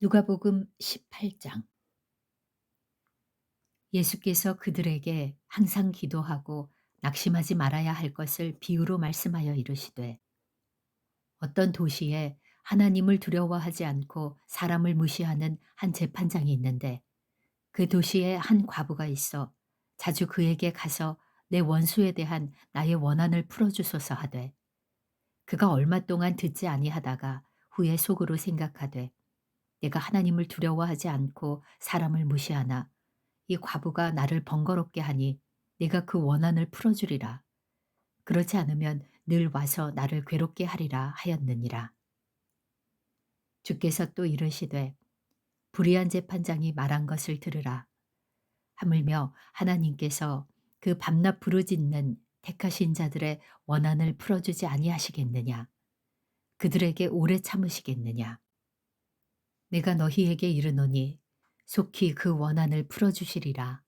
누가복음 18장. 예수께서 그들에게 항상 기도하고 낙심하지 말아야 할 것을 비유로 말씀하여 이르시되, 어떤 도시에 하나님을 두려워하지 않고 사람을 무시하는 한 재판장이 있는데, 그 도시에 한 과부가 있어 자주 그에게 가서 내 원수에 대한 나의 원한을 풀어주소서 하되, 그가 얼마 동안 듣지 아니하다가 후에 속으로 생각하되, 내가 하나님을 두려워하지 않고 사람을 무시하나 이 과부가 나를 번거롭게 하니 내가 그 원한을 풀어주리라. 그렇지 않으면 늘 와서 나를 괴롭게 하리라 하였느니라. 주께서 또 이르시되, 불의한 재판장이 말한 것을 들으라. 하물며 하나님께서 그 밤낮 부르짖는 택하신 자들의 원한을 풀어주지 아니하시겠느냐. 그들에게 오래 참으시겠느냐. 내가 너희에게 이르노니 속히 그 원한을 풀어주시리라.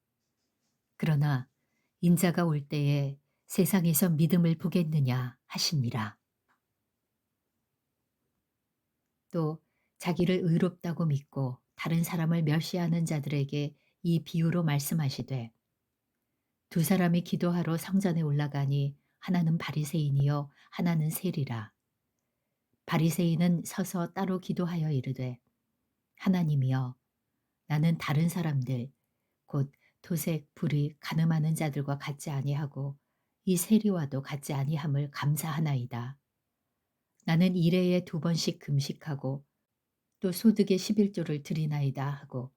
그러나 인자가 올 때에 세상에서 믿음을 보겠느냐 하시니라. 또 자기를 의롭다고 믿고 다른 사람을 멸시하는 자들에게 이 비유로 말씀하시되, 두 사람이 기도하러 성전에 올라가니 하나는 바리새인이요 하나는 세리라. 바리새인은 서서 따로 기도하여 이르되, 하나님이여, 나는 다른 사람들 곧 토색, 불의, 간음하는 자들과 같지 아니하고 이 세리와도 같지 아니함을 감사하나이다. 나는 일해에 2번씩 금식하고 또 소득의 11조를 드리나이다 하고,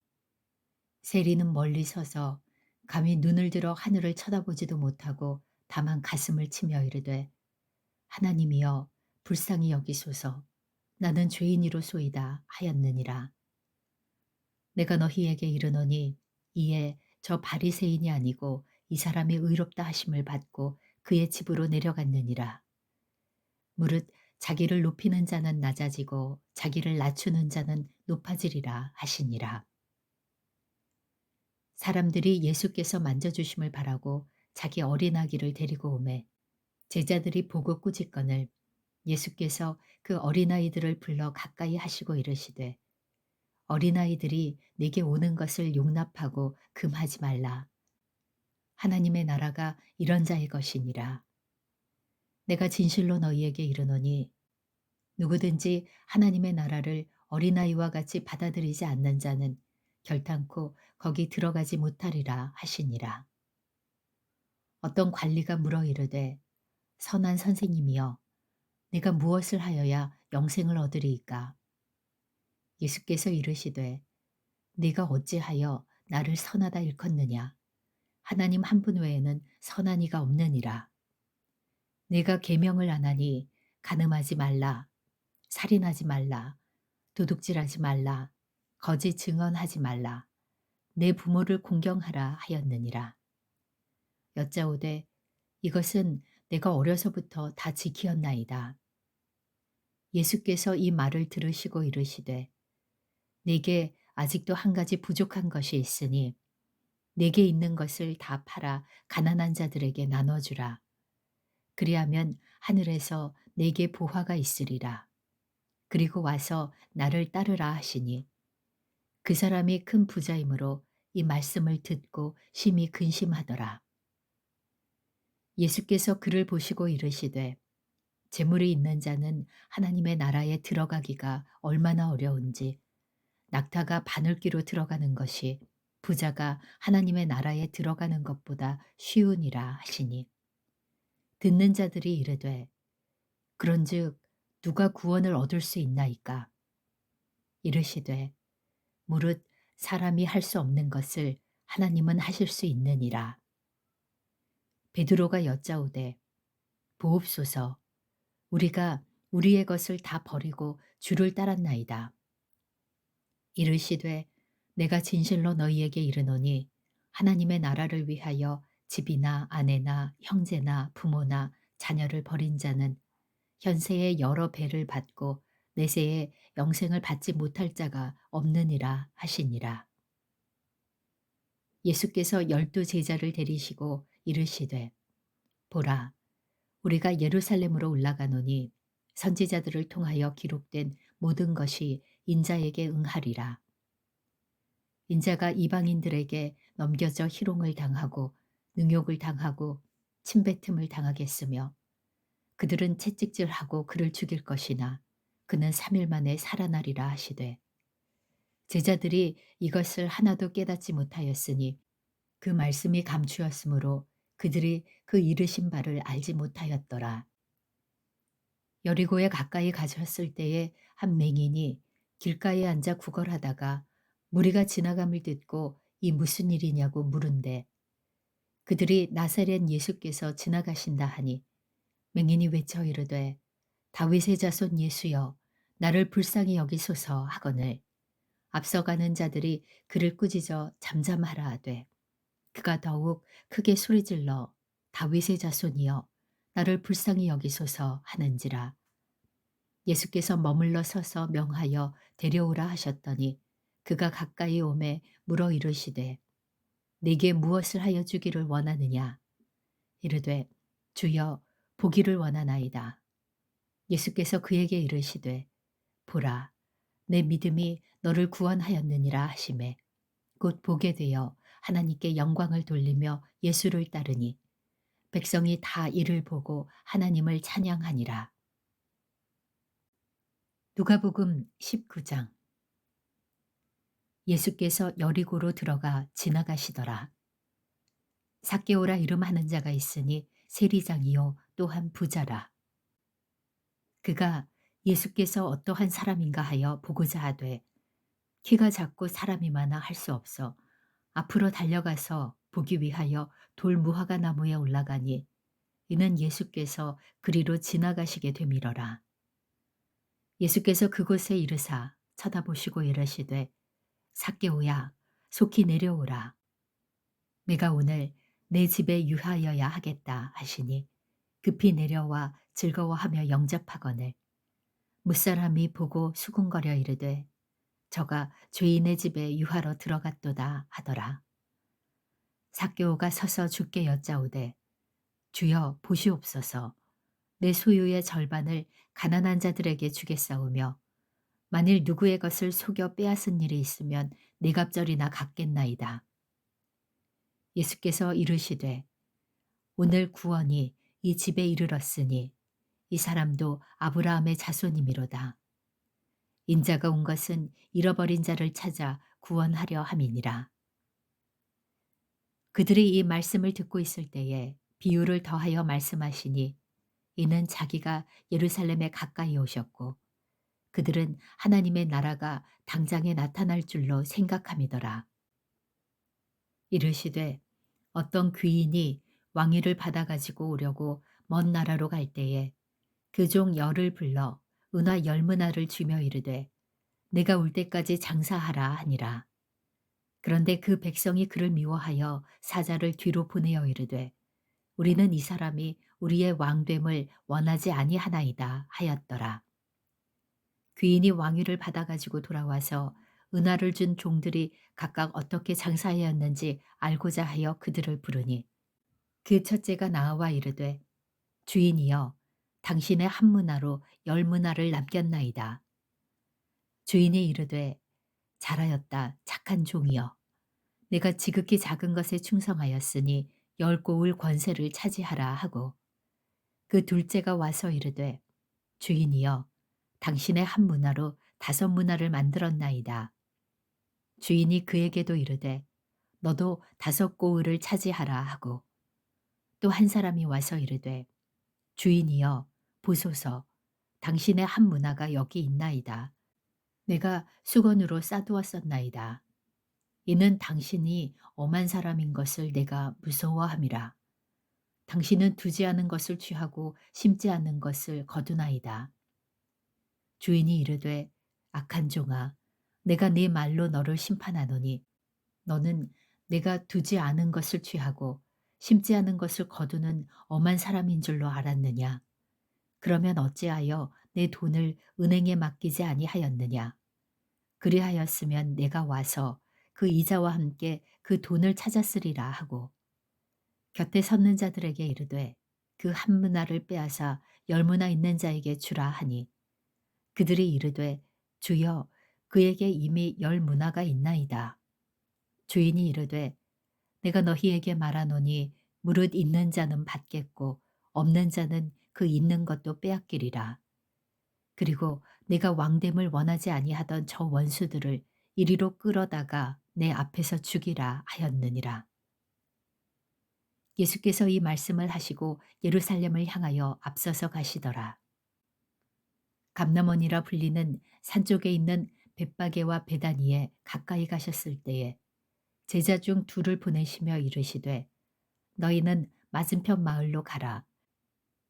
세리는 멀리 서서 감히 눈을 들어 하늘을 쳐다보지도 못하고 다만 가슴을 치며 이르되, 하나님이여 불쌍히 여기소서, 나는 죄인이로소이다 하였느니라. 내가 너희에게 이르노니 이에 저 바리새인이 아니고 이 사람이 의롭다 하심을 받고 그의 집으로 내려갔느니라. 무릇 자기를 높이는 자는 낮아지고 자기를 낮추는 자는 높아지리라 하시니라. 사람들이 예수께서 만져주심을 바라고 자기 어린아기를 데리고 오매 제자들이 보고 꾸짖거늘 예수께서 그 어린아이들을 불러 가까이 하시고 이르시되, 어린아이들이 내게 오는 것을 용납하고 금하지 말라. 하나님의 나라가 이런 자의 것이니라. 내가 진실로 너희에게 이르노니 누구든지 하나님의 나라를 어린아이와 같이 받아들이지 않는 자는 결탄코 거기 들어가지 못하리라 하시니라. 어떤 관리가 물어 이르되, 선한 선생님이여, 내가 무엇을 하여야 영생을 얻으리이까? 예수께서 이르시되, 네가 어찌하여 나를 선하다 일컫느냐? 하나님 한 분 외에는 선한 이가 없느니라. 내가 계명을 안 하니 간음하지 말라, 살인하지 말라, 도둑질하지 말라, 거짓 증언하지 말라, 내 부모를 공경하라 하였느니라. 여짜오되, 이것은 내가 어려서부터 다 지키었나이다. 예수께서 이 말을 들으시고 이르시되, 내게 아직도 한 가지 부족한 것이 있으니 내게 있는 것을 다 팔아 가난한 자들에게 나눠주라. 그리하면 하늘에서 내게 보화가 있으리라. 그리고 와서 나를 따르라 하시니, 그 사람이 큰 부자이므로 이 말씀을 듣고 심히 근심하더라. 예수께서 그를 보시고 이르시되, 재물이 있는 자는 하나님의 나라에 들어가기가 얼마나 어려운지 낙타가 바늘귀로 들어가는 것이 부자가 하나님의 나라에 들어가는 것보다 쉬우니라 하시니, 듣는 자들이 이르되, 그런즉 누가 구원을 얻을 수 있나이까? 이르시되, 무릇 사람이 할 수 없는 것을 하나님은 하실 수 있느니라. 베드로가 여짜오되, 보옵소서, 우리가 우리의 것을 다 버리고 주를 따랐나이다. 이르시되, 내가 진실로 너희에게 이르노니 하나님의 나라를 위하여 집이나 아내나 형제나 부모나 자녀를 버린 자는 현세의 여러 배를 받고 내세에 영생을 받지 못할 자가 없느니라 하시니라. 예수께서 12 제자를 데리시고 이르시되, 보라, 우리가 예루살렘으로 올라가노니 선지자들을 통하여 기록된 모든 것이 인자에게 응하리라. 인자가 이방인들에게 넘겨져 희롱을 당하고 능욕을 당하고 침뱉음을 당하겠으며 그들은 채찍질하고 그를 죽일 것이나 그는 3일 만에 살아나리라 하시되 제자들이 이것을 하나도 깨닫지 못하였으니 그 말씀이 감추었으므로 그들이 그 이르신 바를 알지 못하였더라. 여리고에 가까이 가셨을 때에 한 맹인이 길가에 앉아 구걸하다가 무리가 지나감을 듣고 이 무슨 일이냐고 물은데 그들이 나사렛 예수께서 지나가신다 하니 맹인이 외쳐 이르되 다윗의 자손 예수여 나를 불쌍히 여기소서 하거늘 앞서가는 자들이 그를 꾸짖어 잠잠하라 하되 그가 더욱 크게 소리질러 다윗의 자손이여 나를 불쌍히 여기소서 하는지라. 예수께서 머물러 서서 명하여 데려오라 하셨더니 그가 가까이 오매 물어 이르시되 네게 무엇을 하여 주기를 원하느냐. 이르되 주여 보기를 원하나이다. 예수께서 그에게 이르시되 보라 내 믿음이 너를 구원하였느니라 하시매 곧 보게 되어 하나님께 영광을 돌리며 예수를 따르니 백성이 다 이를 보고 하나님을 찬양하니라. 누가복음 19장. 예수께서 여리고로 들어가 지나가시더라. 삭개오라 이름하는 자가 있으니 세리장이요 또한 부자라. 그가 예수께서 어떠한 사람인가 하여 보고자 하되 키가 작고 사람이 많아 할 수 없어 앞으로 달려가서 보기 위하여 돌 무화과 나무에 올라가니 이는 예수께서 그리로 지나가시게 되밀어라. 예수께서 그곳에 이르사 쳐다보시고 이르시되 삭개오야 속히 내려오라. 내가 오늘 내 집에 유하여야 하겠다 하시니 급히 내려와 즐거워하며 영접하거늘 무사람이 보고 수군거려 이르되 저가 죄인의 집에 유하러 들어갔도다 하더라. 삭개오가 서서 주께 여짜오되 주여 보시옵소서 내 소유의 절반을 가난한 자들에게 주겠사오며 만일 누구의 것을 속여 빼앗은 일이 있으면 네 갑절이나 갚겠나이다. 예수께서 이르시되 오늘 구원이 이 집에 이르렀으니 이 사람도 아브라함의 자손이미로다. 인자가 온 것은 잃어버린 자를 찾아 구원하려 함이니라. 그들이 이 말씀을 듣고 있을 때에 비유를 더하여 말씀하시니 이는 자기가 예루살렘에 가까이 오셨고 그들은 하나님의 나라가 당장에 나타날 줄로 생각함이더라. 이르시되 어떤 귀인이 왕위를 받아가지고 오려고 먼 나라로 갈 때에 그 종 열을 불러 은화 10문화를 주며 이르되 내가 올 때까지 장사하라 하니라. 그런데 그 백성이 그를 미워하여 사자를 뒤로 보내어 이르되 우리는 이 사람이 우리의 왕됨을 원하지 아니하나이다 하였더라. 귀인이 왕위를 받아가지고 돌아와서 은화를 준 종들이 각각 어떻게 장사하였는지 알고자 하여 그들을 부르니 그 첫째가 나와 이르되 주인이여 당신의 한 문화로 10문화를 남겼나이다. 주인이 이르되 잘하였다 착한 종이여 내가 지극히 작은 것에 충성하였으니 10고을 권세를 차지하라 하고 그 둘째가 와서 이르되 주인이여 당신의 한 문화로 5문화를 만들었나이다. 주인이 그에게도 이르되 너도 5고을을 차지하라 하고 또 한 사람이 와서 이르되 주인이여 보소서 당신의 한 문화가 여기 있나이다. 내가 수건으로 싸두었었나이다. 이는 당신이 엄한 사람인 것을 내가 무서워함이라. 당신은 두지 않은 것을 취하고 심지 않는 것을 거두나이다. 주인이 이르되 악한 종아 내가 네 말로 너를 심판하노니 너는 내가 두지 않은 것을 취하고 심지 않은 것을 거두는 엄한 사람인 줄로 알았느냐. 그러면 어찌하여 내 돈을 은행에 맡기지 아니하였느냐. 그리하였으면 내가 와서 그 이자와 함께 그 돈을 찾았으리라 하고 곁에 섰는 자들에게 이르되 그 한 문화를 빼앗아 10문화 있는 자에게 주라 하니 그들이 이르되 주여 그에게 이미 열 문화가 있나이다. 주인이 이르되 내가 너희에게 말하노니 무릇 있는 자는 받겠고 없는 자는 그 있는 것도 빼앗기리라. 그리고 내가 왕됨을 원하지 아니하던 저 원수들을 이리로 끌어다가 내 앞에서 죽이라 하였느니라. 예수께서 이 말씀을 하시고 예루살렘을 향하여 앞서서 가시더라. 감람원이라 불리는 산 쪽에 있는 벳바게와 베다니에 가까이 가셨을 때에 제자 중 둘을 보내시며 이르시되 너희는 맞은편 마을로 가라.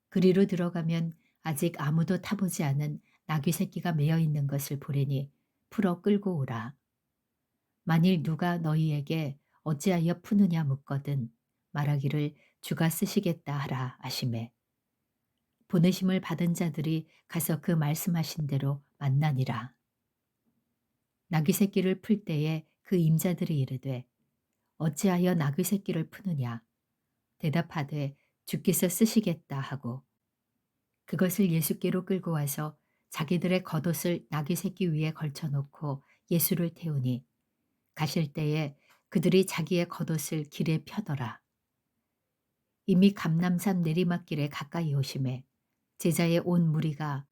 그리로 들어가면 아직 아무도 타보지 않은 나귀 새끼가 매어 있는 것을 보리니 풀어 끌고 오라. 만일 누가 너희에게 어찌하여 푸느냐 묻거든 말하기를 주가 쓰시겠다 하라 하시매 보내심을 받은 자들이 가서 그 말씀하신 대로 만나니라. 나귀 새끼를 풀 때에 그 임자들이 이르되 어찌하여 나귀 새끼를 푸느냐 대답하되 주께서 쓰시겠다 하고 그것을 예수께로 끌고 와서 자기들의 겉옷을 나귀 새끼 위에 걸쳐놓고 예수를 태우니 가실 때에 그들이 자기의 겉옷을 길에 펴더라. 이미 감람산 내리막길에 가까이 오심에 제자의 온 무리가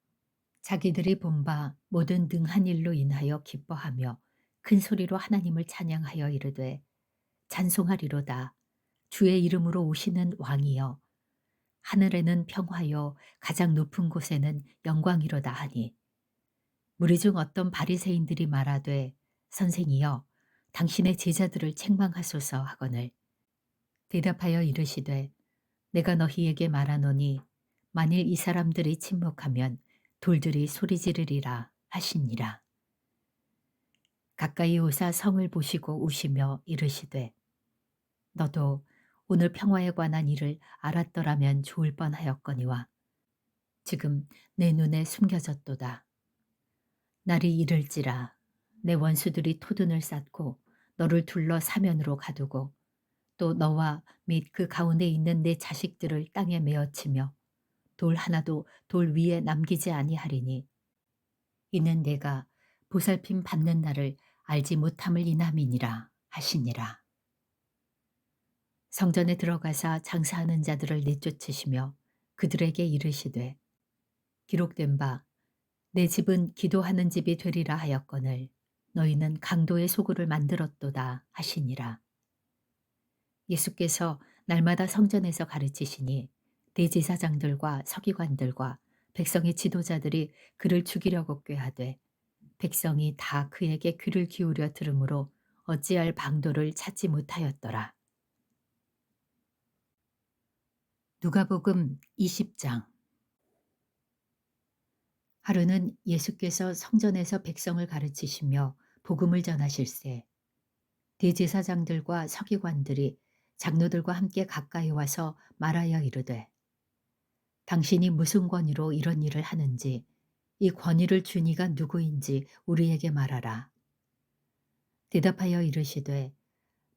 자기들이 본 바 모든 능한 일로 인하여 기뻐하며 큰 소리로 하나님을 찬양하여 이르되 찬송하리로다. 주의 이름으로 오시는 왕이여 하늘에는 평화요 가장 높은 곳에는 영광이로다 하니 무리 중 어떤 바리새인들이 말하되 선생이여 당신의 제자들을 책망하소서 하거늘 대답하여 이르시되 내가 너희에게 말하노니 만일 이 사람들이 침묵하면 돌들이 소리 지르리라 하시니라. 가까이 오사 성을 보시고 우시며 이르시되 너도 오늘 평화에 관한 일을 알았더라면 좋을 뻔하였거니와 지금 내 눈에 숨겨졌도다. 날이 이를지라 내 원수들이 토둔을 쌓고 너를 둘러 사면으로 가두고 또 너와 및 그 가운데 있는 내 자식들을 땅에 메어치며 돌 하나도 돌 위에 남기지 아니하리니 이는 내가 보살핌 받는 날을 알지 못함을 인함이니라 하시니라. 성전에 들어가사 장사하는 자들을 내쫓으시며 그들에게 이르시되 기록된 바 내 집은 기도하는 집이 되리라 하였거늘 너희는 강도의 소굴을 만들었도다 하시니라. 예수께서 날마다 성전에서 가르치시니 대제사장들과 서기관들과 백성의 지도자들이 그를 죽이려고 꾀하되 백성이 다 그에게 귀를 기울여 들으므로 어찌할 방도를 찾지 못하였더라. 누가복음 20장. 하루는 예수께서 성전에서 백성을 가르치시며 복음을 전하실세 대제사장들과 서기관들이 장로들과 함께 가까이 와서 말하여 이르되 당신이 무슨 권위로 이런 일을 하는지 이 권위를 준 이가 누구인지 우리에게 말하라. 대답하여 이르시되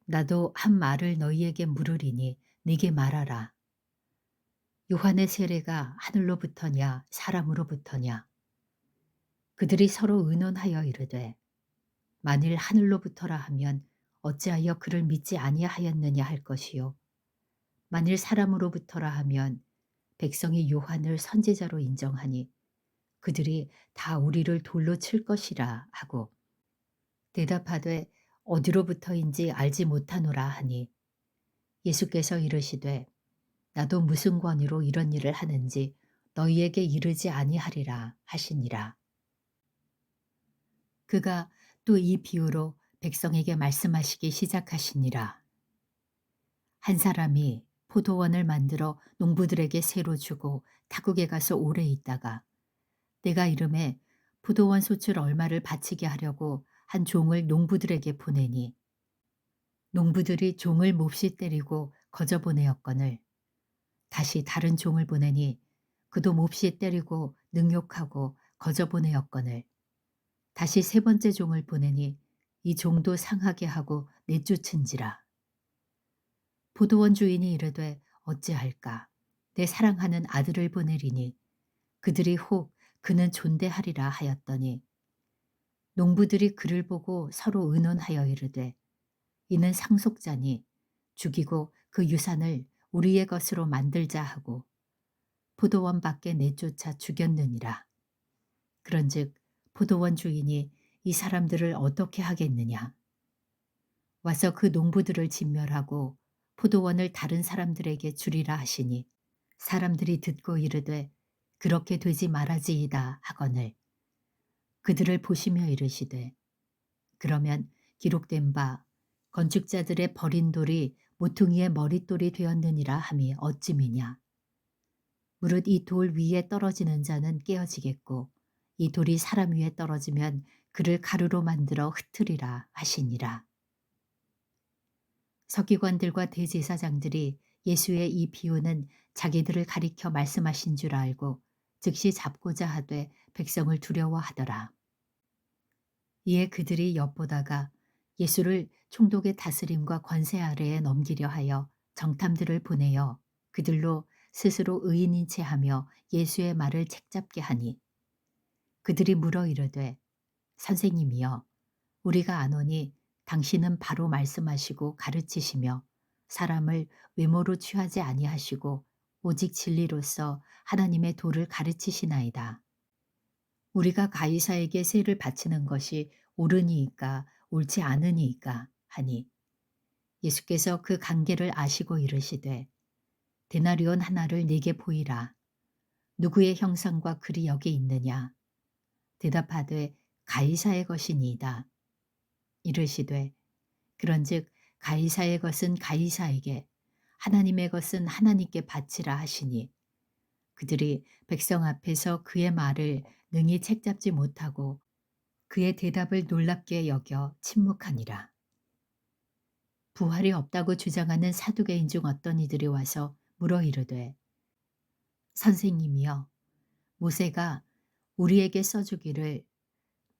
나도 한 말을 너희에게 물으리니 네게 말하라. 요한의 세례가 하늘로부터냐 사람으로부터냐. 그들이 서로 의논하여 이르되 만일 하늘로부터라 하면 어찌하여 그를 믿지 아니하였느냐 할 것이요 만일 사람으로부터라 하면 백성이 요한을 선지자로 인정하니 그들이 다 우리를 돌로 칠 것이라 하고 대답하되 어디로부터인지 알지 못하노라 하니 예수께서 이르시되 나도 무슨 권위로 이런 일을 하는지 너희에게 이르지 아니하리라 하시니라. 그가 또 이 비유로 백성에게 말씀하시기 시작하시니라. 한 사람이 포도원을 만들어 농부들에게 새로 주고 타국에 가서 오래 있다가 내가 이름에 포도원 소출 얼마를 바치게 하려고 한 종을 농부들에게 보내니 농부들이 종을 몹시 때리고 거저 보내었거늘 다시 다른 종을 보내니 그도 몹시 때리고 능욕하고 거저 보내었거늘 다시 세 번째 종을 보내니 이 종도 상하게 하고 내쫓은지라. 포도원 주인이 이르되 어찌할까 내 사랑하는 아들을 보내리니 그들이 혹 그는 존대하리라 하였더니 농부들이 그를 보고 서로 의논하여 이르되 이는 상속자니 죽이고 그 유산을 우리의 것으로 만들자 하고 포도원 밖에 내쫓아 죽였느니라. 그런즉 포도원 주인이 이 사람들을 어떻게 하겠느냐. 와서 그 농부들을 진멸하고 포도원을 다른 사람들에게 주리라 하시니 사람들이 듣고 이르되 그렇게 되지 말아지이다 하거늘 그들을 보시며 이르시되 그러면 기록된 바 건축자들의 버린 돌이 모퉁이의 머릿돌이 되었느니라 함이 어찌미냐. 무릇 이 돌 위에 떨어지는 자는 깨어지겠고 이 돌이 사람 위에 떨어지면 그를 가루로 만들어 흩으리라 하시니라. 서기관들과 대제사장들이 예수의 이 비유는 자기들을 가리켜 말씀하신 줄 알고 즉시 잡고자 하되 백성을 두려워하더라. 이에 그들이 엿보다가 예수를 총독의 다스림과 권세 아래에 넘기려 하여 정탐들을 보내어 그들로 스스로 의인인 채 하며 예수의 말을 책잡게 하니 그들이 물어 이르되 선생님이여 우리가 아노니 당신은 바로 말씀하시고 가르치시며 사람을 외모로 취하지 아니하시고 오직 진리로서 하나님의 도를 가르치시나이다. 우리가 가이사에게 세를 바치는 것이 옳으니이까 옳지 않으니이까 하니 예수께서 그 관계를 아시고 이르시되 데나리온 하나를 네게 보이라. 누구의 형상과 글이 여기 있느냐. 대답하되 가이사의 것이니이다. 이르시되 그런즉 가이사의 것은 가이사에게 하나님의 것은 하나님께 바치라 하시니 그들이 백성 앞에서 그의 말을 능히 책잡지 못하고 그의 대답을 놀랍게 여겨 침묵하니라. 부활이 없다고 주장하는 사두개인 중 어떤 이들이 와서 물어 이르되 선생님이여 모세가 우리에게 써주기를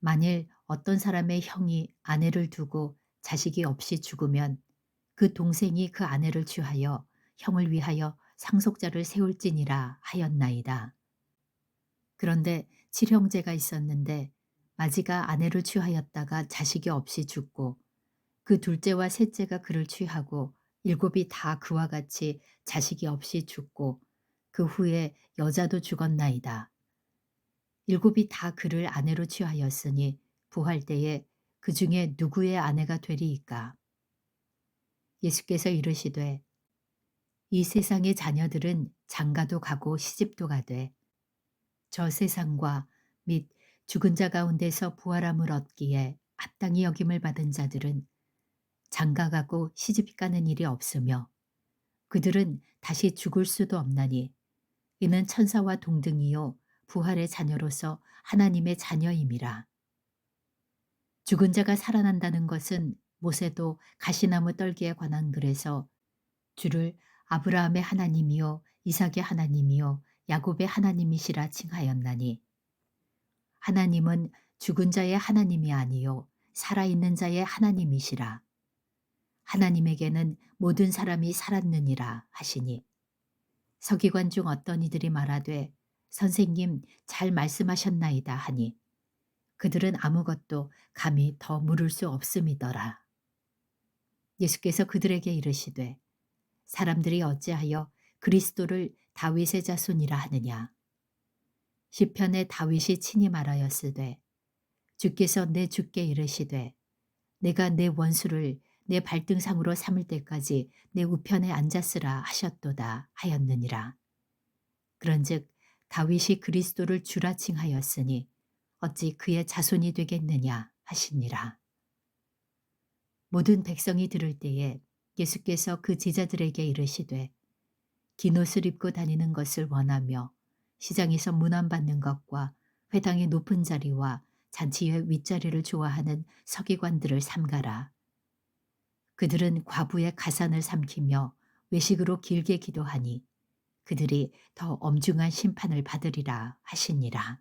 만일 어떤 사람의 형이 아내를 두고 자식이 없이 죽으면 그 동생이 그 아내를 취하여 형을 위하여 상속자를 세울지니라 하였나이다. 그런데 칠형제가 있었는데 마지가 아내를 취하였다가 자식이 없이 죽고 그 둘째와 셋째가 그를 취하고 일곱이 다 그와 같이 자식이 없이 죽고 그 후에 여자도 죽었나이다. 일곱이 다 그를 아내로 취하였으니 부활 때에 그 중에 누구의 아내가 되리이까. 예수께서 이르시되 이 세상의 자녀들은 장가도 가고 시집도 가되 저 세상과 및 죽은 자 가운데서 부활함을 얻기에 합당히 여김을 받은 자들은 장가가고 시집가는 일이 없으며 그들은 다시 죽을 수도 없나니 이는 천사와 동등이요 부활의 자녀로서 하나님의 자녀임이라. 죽은 자가 살아난다는 것은 모세도 가시나무 떨기에 관한 글에서 주를 아브라함의 하나님이요 이삭의 하나님이요 야곱의 하나님이시라 칭하였나니 하나님은 죽은 자의 하나님이 아니요 살아있는 자의 하나님이시라. 하나님에게는 모든 사람이 살았느니라 하시니 서기관 중 어떤 이들이 말하되 선생님 잘 말씀하셨나이다 하니 그들은 아무것도 감히 더 물을 수 없음이더라. 예수께서 그들에게 이르시되 사람들이 어찌하여 그리스도를 다윗의 자손이라 하느냐. 시편에 다윗이 친히 말하였으되 주께서 내 주께 이르시되 내가 내 원수를 내 발등상으로 삼을 때까지 내 우편에 앉았으라 하셨도다 하였느니라. 그런즉 다윗이 그리스도를 주라 칭하였으니 어찌 그의 자손이 되겠느냐 하시니라. 모든 백성이 들을 때에 예수께서 그 제자들에게 이르시되 긴 옷을 입고 다니는 것을 원하며 시장에서 문안받는 것과 회당의 높은 자리와 잔치의 윗자리를 좋아하는 서기관들을 삼가라. 그들은 과부의 가산을 삼키며 외식으로 길게 기도하니 그들이 더 엄중한 심판을 받으리라 하시니라.